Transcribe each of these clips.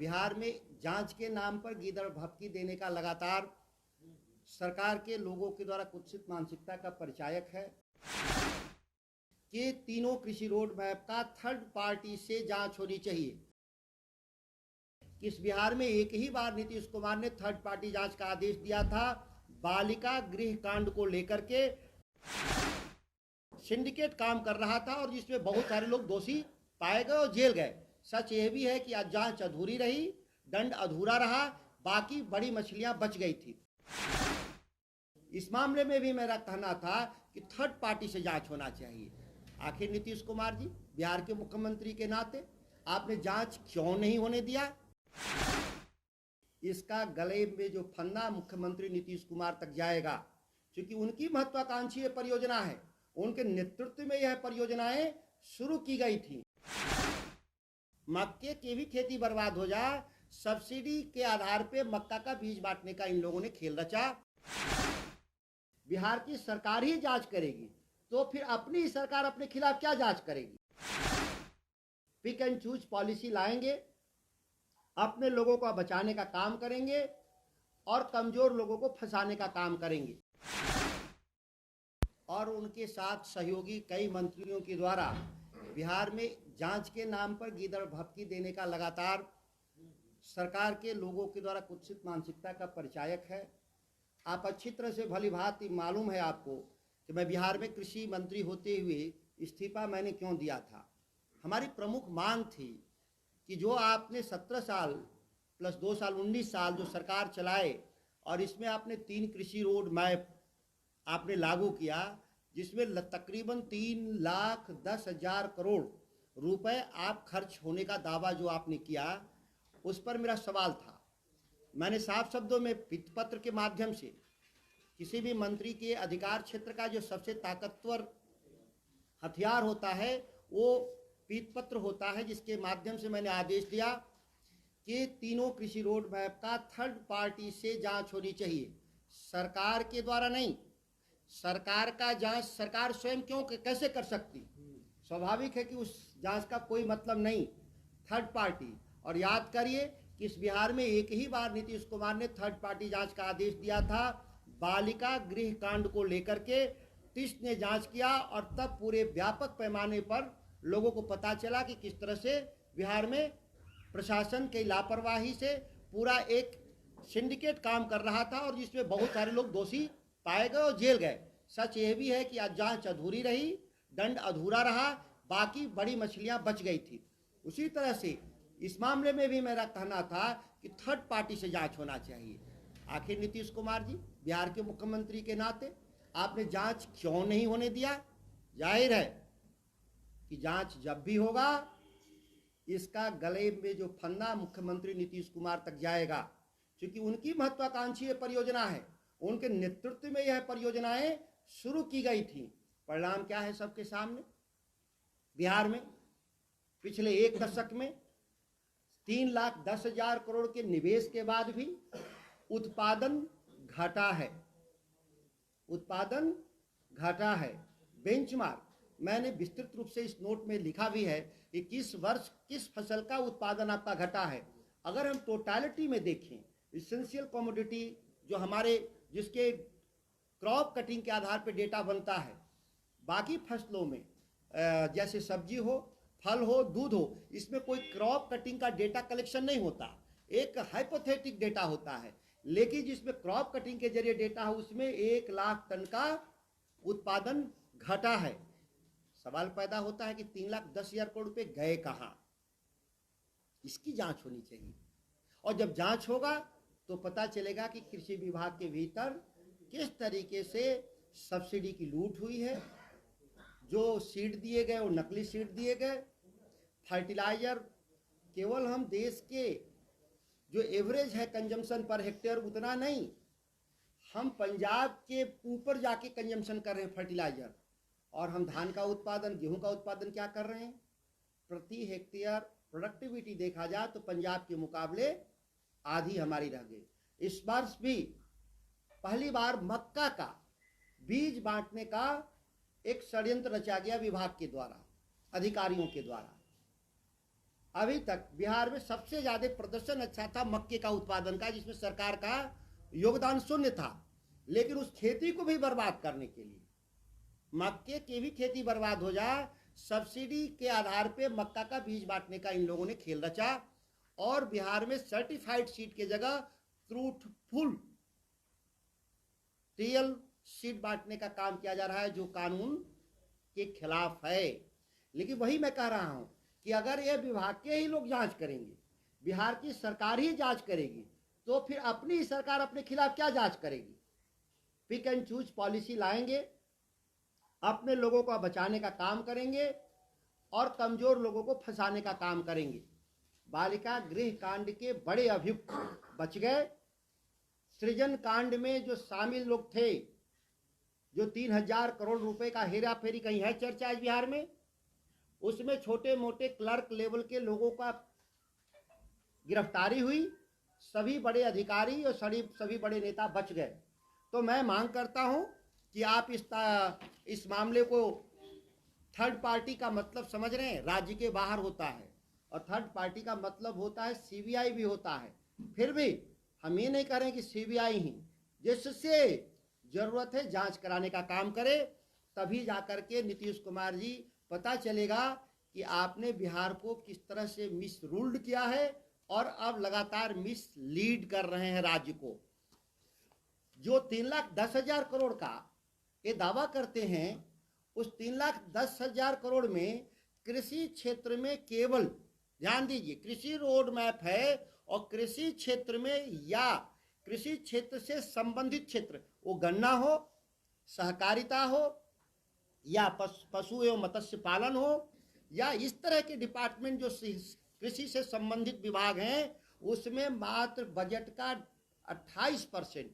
बिहार में जांच के नाम पर गीदड़ भभकी देने का लगातार सरकार के लोगों के द्वारा कुत्सित मानसिकता का परिचायक है कि तीनों कृषि रोड मैप का थर्ड पार्टी से जांच होनी चाहिए। इस बिहार में एक ही बार नीतीश कुमार ने थर्ड पार्टी जांच का आदेश दिया था। बालिका गृह कांड को लेकर के सिंडिकेट काम कर रहा था और जिसमें बहुत सारे लोग दोषी पाए गए और जेल गए। सच यह भी है कि आज जांच अधूरी रही, दंड अधूरा रहा, बाकी बड़ी मछलियां बच गई थी। इस मामले में भी मेरा कहना था कि थर्ड पार्टी से जांच होना चाहिए। आखिर नीतीश कुमार जी बिहार के मुख्यमंत्री के नाते आपने जांच क्यों नहीं होने दिया? इसका गले में जो फंदा मुख्यमंत्री नीतीश कुमार तक जाएगा, क्योंकि उनकी महत्वाकांक्षी परियोजना है। उनके नेतृत्व में यह परियोजनाएं शुरू की गई थी। मक्के की भी खेती बर्बाद हो जाए, सब्सिडी के आधार पे मक्का का बीज बांटने का इन लोगों ने खेल रचा। बिहार की सरकार ही जांच करेगी तो फिर अपनी ही सरकार अपने खिलाफ क्या जांच करेगी? पिक एंड चूज पॉलिसी लाएंगे, अपने लोगों को बचाने का काम करेंगे और कमजोर लोगों को फंसाने का काम करेंगे। और उनके साथ सहयोगी कई मंत्रियों के द्वारा बिहार में जांच के नाम पर गीदड़ भभकी देने का लगातार सरकार के लोगों के द्वारा कुत्सित मानसिकता का परिचायक है। आप अच्छी तरह से भली भांति मालूम है आपको कि मैं बिहार में कृषि मंत्री होते हुए इस्तीफा मैंने क्यों दिया था। हमारी प्रमुख मांग थी कि जो आपने 17 साल प्लस 2 साल 19 साल जो सरकार चलाए और इसमें आपने 3 कृषि रोड मैप आपने लागू किया, जिसमें तकरीबन 3,10,000 करोड़ रुपए आप खर्च होने का दावा जो आपने किया, उस पर मेरा सवाल था। मैंने साफ शब्दों में पत्र के माध्यम से किसी भी मंत्री के अधिकार क्षेत्र का जो सबसे ताकतवर हथियार होता है वो पत्र होता है, जिसके माध्यम से मैंने आदेश दिया कि तीनों कृषि रोड मैप का थर्ड पार्टी से जांच होनी चाहिए, सरकार के द्वारा नहीं। सरकार का जांच सरकार स्वयं क्यों कैसे कर सकती? स्वाभाविक है कि उस जांच का कोई मतलब नहीं, थर्ड पार्टी। और याद करिए कि इस बिहार में एक ही बार नीतीश कुमार ने थर्ड पार्टी जांच का आदेश दिया था। बालिका गृह कांड को लेकर के टिस ने जांच किया और तब पूरे व्यापक पैमाने पर लोगों को पता चला कि किस तरह से बिहार में प्रशासन की लापरवाही से पूरा एक सिंडिकेट काम कर रहा था और जिसमें बहुत सारे लोग दोषी पाए गए और जेल गए। सच यह भी है कि आज जांच अधूरी रही, दंड अधूरा रहा, बाकी बड़ी मछलियां बच गई थी। उसी तरह से इस मामले में भी मेरा कहना था कि थर्ड पार्टी से जांच होना चाहिए। आखिर नीतीश कुमार जी बिहार के मुख्यमंत्री के नाते आपने जांच क्यों नहीं होने दिया? जाहिर है कि जांच जब भी होगा इसका गले में जो फंदा मुख्यमंत्री नीतीश कुमार तक जाएगा, क्योंकि उनकी महत्वाकांक्षी परियोजना है। उनके नेतृत्व में यह परियोजनाएं शुरू की गई थी। परिणाम क्या है सबके सामने? बिहार में पिछले 1 दशक में 3,10,000 करोड़ के निवेश के बाद भी उत्पादन घटा है। उत्पादन घटा है। बेंचमार्क मैंने विस्तृत रूप से इस नोट में लिखा भी है कि किस वर्ष किस फसल का उत्पादन आपका घटा है। अगर हम टोटलिटी में देखें, इसेंशियल कमोडिटी जो हमारे जिसके क्रॉप कटिंग के आधार पर डेटा बनता है, बाकी फसलों में जैसे सब्जी हो, फल हो, दूध हो, इसमें कोई क्रॉप कटिंग का डेटा कलेक्शन नहीं होता, एक हाइपोथेटिक डेटा होता है। लेकिन जिसमें क्रॉप कटिंग के जरिए डेटा है उसमें 1 लाख टन का उत्पादन घटा है। सवाल पैदा होता है कि 3,10,000 करोड़ रुपए गए कहाँ? इसकी जांच होनी चाहिए। और जब जांच होगा तो पता चलेगा कि कृषि विभाग के भीतर किस तरीके से सब्सिडी की लूट हुई है। जो सीड दिए गए वो नकली सीड दिए गए। फर्टिलाइजर केवल हम देश के जो एवरेज है कंजम्पशन पर हेक्टेयर उतना नहीं, हम पंजाब के ऊपर जाके कंजम्पशन कर रहे हैं फर्टिलाइजर। और हम धान का उत्पादन, गेहूं का उत्पादन क्या कर रहे हैं? प्रति हेक्टेयर प्रोडक्टिविटी देखा जाए तो पंजाब के मुकाबले आधी हमारी रह गई। इस वर्ष भी पहली बार मक्का का बीज बांटने का एक षड्यंत्र रचा गया विभाग के द्वारा, अधिकारियों के द्वारा। अभी तक बिहार में सबसे ज्यादा प्रदर्शन अच्छा था मक्के का उत्पादन का, जिसमें सरकार का योगदान शून्य था। लेकिन उस खेती को भी बर्बाद करने के लिए, मक्के की भी खेती बर्बाद हो जाए, सब्सिडी के आधार पे मक्का का बीज बांटने का इन लोगों ने खेल रचा। और बिहार में सर्टिफाइड सीड की जगह ट्रूथफुल रियल सीड बांटने का काम किया जा रहा है, जो कानून के खिलाफ है। लेकिन वही मैं कह रहा हूं कि अगर ये विभाग के ही लोग जांच करेंगे, बिहार की सरकार ही जांच करेगी, तो फिर अपनी सरकार अपने खिलाफ क्या जांच करेगी? पिक एंड चूज पॉलिसी लाएंगे, अपने लोगों को बचाने का काम करेंगे और कमजोर लोगों को फंसाने का काम करेंगे। बालिका गृह कांड के बड़े अभियुक्त बच गए। सृजन कांड में जो शामिल लोग थे, जो 3000 करोड़ रुपए का हेरा फेरी कहीं है चर्चा आज बिहार में, उसमें छोटे मोटे क्लर्क लेवल के लोगों का गिरफ्तारी हुई। सभी बड़े अधिकारी और सभी बड़े नेता बच गए। तो मैं मांग करता हूं कि आप इस मामले को, थर्ड पार्टी का मतलब समझ रहे हैं, राज्य के बाहर होता है, और थर्ड पार्टी का मतलब होता है सीबीआई भी होता है। फिर भी हम ये नहीं कह रहे कि सीबीआई ही, जिससे जरूरत है जांच कराने का काम करे, तभी जाकर के नीतीश कुमार जी पता चलेगा कि आपने बिहार को किस तरह से मिस रूल्ड किया है और अब लगातार मिस लीड कर रहे हैं राज्य को। जो 3,10,000 करोड़ का ये दावा करते हैं, उस 3,10,000 करोड़ में कृषि क्षेत्र में केवल, ध्यान दीजिए, कृषि रोड मैप है, और कृषि क्षेत्र में या कृषि क्षेत्र से संबंधित क्षेत्र, वो गन्ना हो, सहकारिता हो, या पशु एवं मत्स्य पालन हो, या इस तरह के डिपार्टमेंट जो कृषि से संबंधित विभाग हैं, उसमें मात्र बजट का 28%,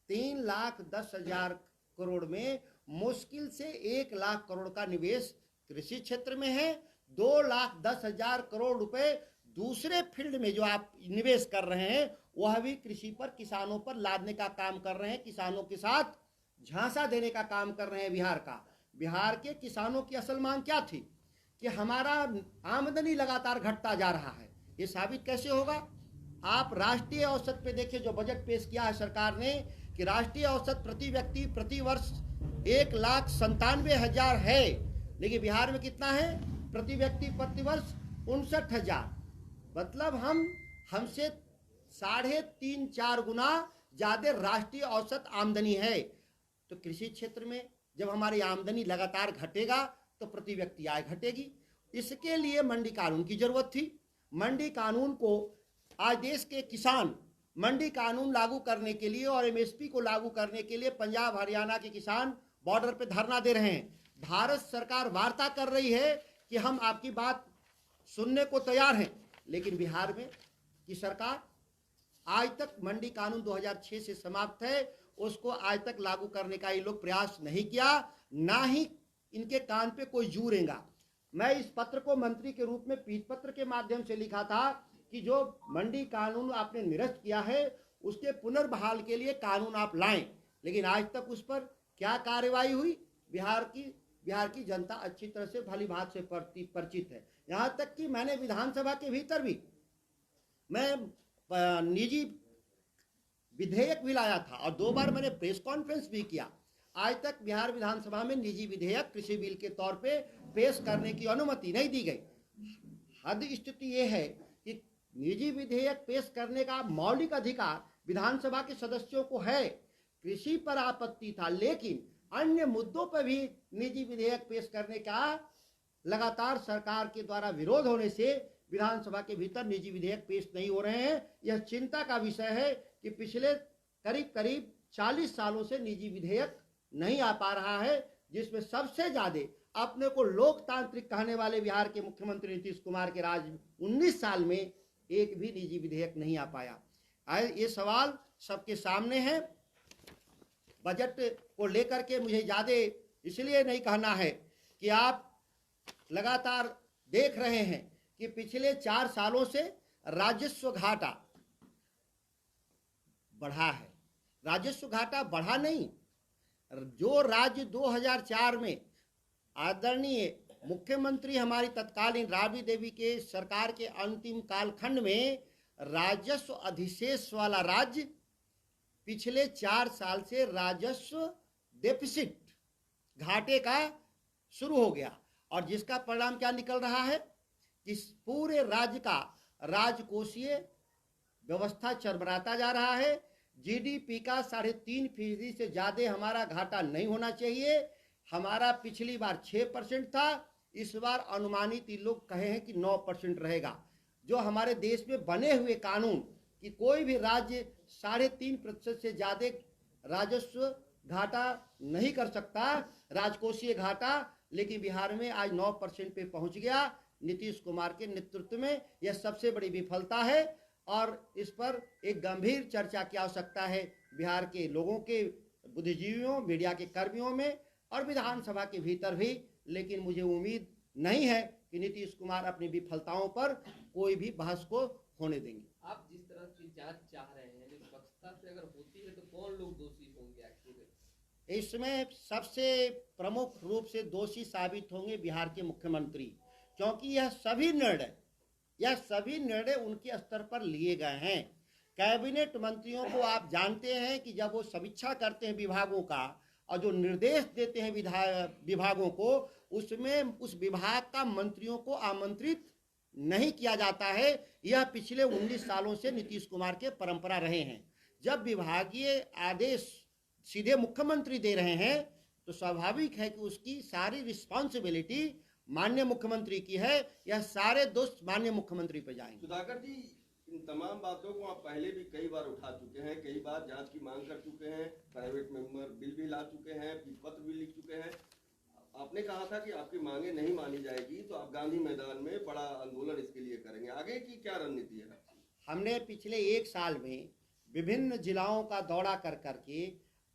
3,10,000 करोड़ में मुश्किल से 1,00,000 करोड़ का निवेश कृषि क्षेत्र में है। 2,10,000 करोड़ रुपए दूसरे फील्ड में जो आप निवेश कर रहे हैं, वह भी कृषि पर, किसानों पर लादने का काम कर रहे हैं, किसानों के साथ झांसा देने का काम कर रहे हैं बिहार का। बिहार के किसानों की असल मांग क्या थी? कि हमारा आमदनी लगातार घटता जा रहा है। ये साबित कैसे होगा? आप राष्ट्रीय औसत पे देखिए, जो बजट पेश किया है सरकार ने, कि राष्ट्रीय औसत प्रति व्यक्ति प्रति वर्ष 1,97,000 है, लेकिन बिहार में कितना है प्रति व्यक्ति प्रति वर्ष? 59,000। मतलब हमसे 3.5-4 गुना ज्यादा राष्ट्रीय औसत आमदनी है। तो कृषि क्षेत्र में जब हमारी आमदनी लगातार घटेगा तो प्रति व्यक्ति आय घटेगी। इसके लिए मंडी कानून की जरूरत थी। मंडी कानून को आज देश के किसान मंडी कानून लागू करने के लिए और एमएसपी को लागू करने के लिए पंजाब हरियाणा के किसान बॉर्डर पे धरना दे रहे हैं। भारत सरकार वार्ता कर रही है कि हम आपकी बात सुनने को तैयार हैं, लेकिन बिहार में की सरकार आज तक मंडी कानून 2006 से समाप्त है, उसको आज तक लागू करने का ये लोग प्रयास नहीं किया, ना ही इनके कान पे कोई जू रेंगा। मैं इस पत्र को मंत्री के रूप में पीठ पत्र के माध्यम से लिखा था कि जो मंडी कानून आपने निरस्त किया है, उसके पुनर्बहाल के लिए कानून आप लाएं, लेकिन आज तक उस पर क्या कार्रवाई हुई? बिहार की जनता अच्छी तरह से भली भांति से परिचित है। यहाँ तक कि मैंने विधानसभा के भीतर भी मैं निजी विधेयक भी लाया था और 2 बार मैंने प्रेस कॉन्फ्रेंस भी किया। आज तक बिहार विधानसभा में निजी विधेयक कृषि बिल के तौर पे पेश करने की अनुमति नहीं दी गई। हद स्थिति ये है कि निजी विधेयक पेश करने का मौलिक अधिकार विधानसभा के सदस्यों को है। कृषि पर आपत्ति था, लेकिन अन्य मुद्दों पर भी निजी विधेयक पेश करने का लगातार सरकार के द्वारा विरोध होने से विधानसभा के भीतर निजी विधेयक पेश नहीं हो रहे हैं। यह चिंता का विषय है कि पिछले करीब 40 सालों से निजी विधेयक नहीं आ पा रहा है, जिसमें सबसे ज्यादा अपने को लोकतांत्रिक कहने वाले बिहार के मुख्यमंत्री नीतीश कुमार के राज 19 साल में एक भी निजी विधेयक नहीं आ पाया। ये सवाल सबके सामने है। बजट को लेकर के मुझे ज्यादा इसलिए नहीं कहना है कि आप लगातार देख रहे हैं कि पिछले 4 सालों से राजस्व घाटा बढ़ा है। राजस्व घाटा बढ़ा नहीं, जो राज्य 2004 में आदरणीय मुख्यमंत्री हमारी तत्कालीन राबड़ी देवी के सरकार के अंतिम कालखंड में राजस्व अधिशेष वाला राज्य पिछले 4 साल से राजस्व डेफिसिट घाटे का शुरू हो गया, और जिसका परिणाम क्या निकल रहा है कि पूरे राज्य का राजकोषीय व्यवस्था चरमराता जा रहा है। जीडीपी का 3.5% से ज्यादा हमारा घाटा नहीं होना चाहिए। हमारा पिछली बार 6% था, इस बार अनुमानित इन लोग कहे हैं कि 9% रहेगा। जो हमारे देश में बने हुए कानून कि कोई भी राज्य 3.5% से ज्यादा राजस्व घाटा नहीं कर सकता, राजकोषीय घाटा, लेकिन बिहार में आज 9% पे पहुंच गया। नीतीश कुमार के नेतृत्व में यह सबसे बड़ी विफलता है और इस पर एक गंभीर चर्चा की आवश्यकता है बिहार के लोगों के, बुद्धिजीवियों, मीडिया के कर्मियों में और विधानसभा के भीतर भी। लेकिन मुझे उम्मीद नहीं है कि नीतीश कुमार अपनी विफलताओं पर कोई भी बहस को होने देंगे। आप जिस तरह की जांच चाह रहे हैं, निष्पक्षता से अगर होती है तो कौन लोग दोषी होंगे आखिर? इसमें सबसे प्रमुख रूप से दोषी साबित होंगे बिहार के मुख्यमंत्री, क्योंकि यह सभी निर्णय उनके स्तर पर लिए गए हैं। कैबिनेट मंत्रियों को आप जानते हैं कि जब वो समीक्षा करते हैं विभागों का और जो निर्देश देते हैं विभागों को, उसमें उस विभाग का मंत्रियों को आमंत्रित नहीं किया जाता है। यह पिछले 19 सालों से नीतीश कुमार के परंपरा रहे हैं। जब विभागीय आदेश सीधे मुख्यमंत्री दे रहे हैं तो स्वाभाविक है कि उसकी सारी रिस्पॉन्सिबिलिटी माननीय मुख्यमंत्री की है। यह सारे दोष माननीय मुख्यमंत्री पर जाएंगे। सुधाकर जी, इन तमाम बातों को आप पहले भी कई बार उठा चुके हैं, कई बार जांच की मांग कर चुके हैं, प्राइवेट मेंबर बिल भी ला चुके हैं, पत्र भी लिख चुके हैं। आपने कहा था कि आपकी मांगे नहीं मानी जाएगी तो आप गांधी मैदान में बड़ा आंदोलन इसके लिए करेंगे। आगे की क्या रणनीति है? हमने पिछले 1 साल में विभिन्न जिलाओं का दौरा कर करके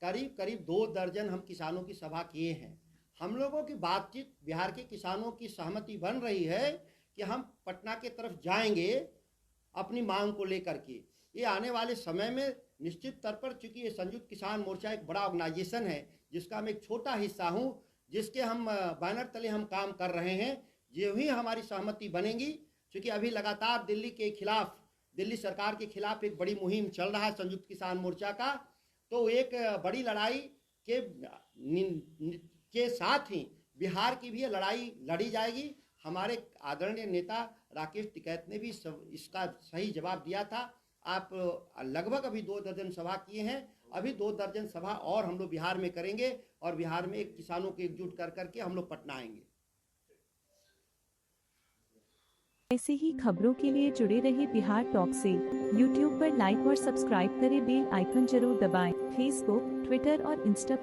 करीब 2 दर्जन हम किसानों की सभा किए हैं। हम लोगों की बातचीत, बिहार के किसानों की सहमति बन रही है कि हम पटना के तरफ जाएंगे अपनी मांग को लेकर के। ये आने वाले समय में निश्चित तौर पर, चूंकि ये संयुक्त किसान मोर्चा एक बड़ा ऑर्गेनाइजेशन है जिसका मैं एक छोटा हिस्सा हूँ, जिसके हम बैनर तले हम काम कर रहे हैं, जो ही हमारी सहमति बनेगी, क्योंकि अभी लगातार दिल्ली सरकार के खिलाफ एक बड़ी मुहिम चल रहा है संयुक्त किसान मोर्चा का, तो एक बड़ी लड़ाई के साथ ही बिहार की भी लड़ाई लड़ी जाएगी। हमारे आदरणीय नेता राकेश टिकैत ने भी इसका सही जवाब दिया था। आप लगभग अभी 2 दर्जन सभा किए हैं, अभी 2 दर्जन सभा और हम लोग बिहार में करेंगे और बिहार में किसानों को एकजुट कर करके हम लोग पटना आएंगे। ऐसे ही खबरों के लिए जुड़े रहे बिहार टॉक से। यूट्यूब पर लाइक और सब्सक्राइब करें, बेल आइकन जरूर दबाएं। फेसबुक, ट्विटर और इंस्टा